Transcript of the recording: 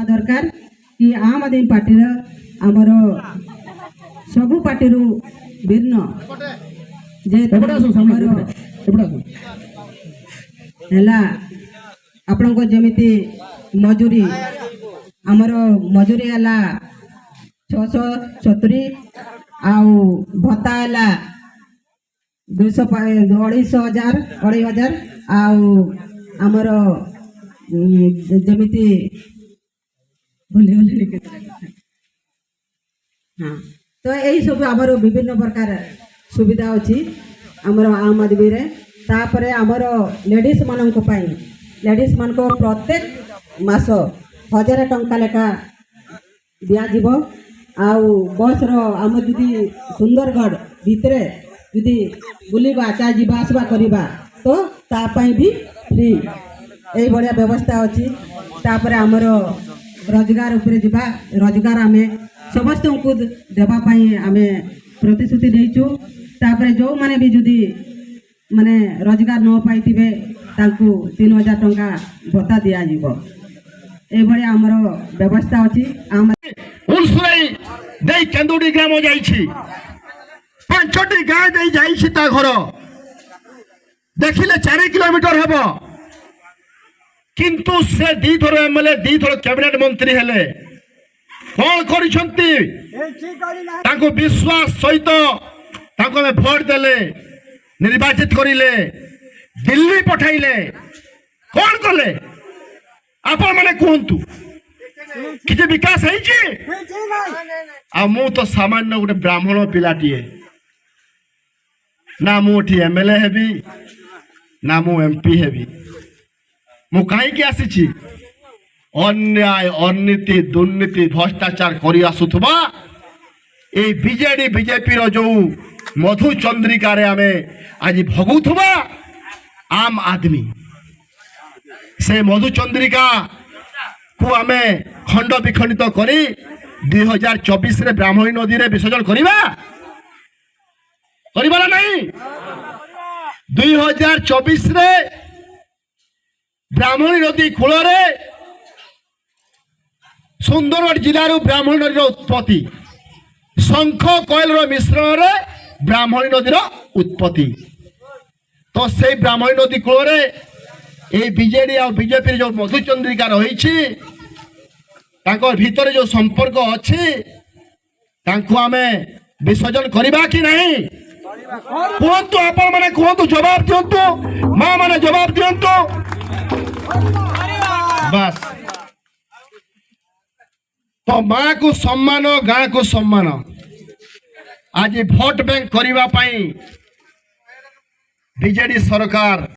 दरकार कि आम आदमी पार्टी आमर सबू पार्टी भिन्न जे आपण जमी मजूरी आमर मजूरी है 670 आउ भत्ता है 250,000 आउ आमर जमी हाँ तो यही सब आमर विभिन्न प्रकार सुविधा अच्छी आमर आम आदमी रे तापरे आमर लेडीज मान प्रत्येक मास 1000 टंका लेखा दिज्व आउ बस आम जी सुंदरगढ़ भितर जी बुलवा चाहे जीवा आसवा करवा तो तापाई भी फ्री यही भाया व्यवस्था अच्छी तापरे आमर रोजगार उपरे जीवा रोजगार आमे समस्त को देवाई आम प्रतिश्रुति देचु तापरे जो माने भी जुदी माने रोजगार न पाई 3000 टंका भत्ता दिज्व ये आमर व्यवस्था अच्छी केन्दुडी ग्राम जाइछि 5टी गाँ दे जाइछि ता घर देखिले 4 किलोमीटर हेबो किंतु से 2 थर एमएलए 2 थर कैबिनेट मंत्री हेले कौन करिसंती ताको विश्वास सहित ताको में भोट देले निर्वाचित करिले दिल्ली पठाइले कौन कले आपण माने कहंतु किजे विकास है जी आ मु तो सामान्य गोटे ब्राह्मण पिलाटीए ना मुठी एमएलए हेबी ना मु एमपी हेबी मु कहीं आसी अन्याय अनिति दुर्नीति भ्रष्टाचार करी आसुथबा ए बीजेडी बीजेपी रो जो मधु चंद्रिका रे आमे आज भगुथबा आम आदमी से मधु चंद्रिका को आमे खंड विखंडित करी 2024 रे ब्राह्मणी नदी रे विसर्जन करिबा ना नहीं 2024 रे ब्राह्मणी नदी कूल सुंदरगढ़ जिलार ब्राह्मणी नदी उत्पत्ति शंख कोयल मिश्रण रे ब्राह्मणी नदी उत्पत्ति तो से ब्राह्मणी नदी कूल बीजेडी और बीजेपी जो मधुचंद्रिका रही भीतर जो संपर्क अच्छी आमे विसर्जन करवा कि नहीं कहतु आपण मैंने कहतु जवाब दिंतु माँ मैंने जवाब दिंतु बस तो माँ को सम्मान गाँ को सम्मान आज भोट बैंक करने बीजेडी सरकार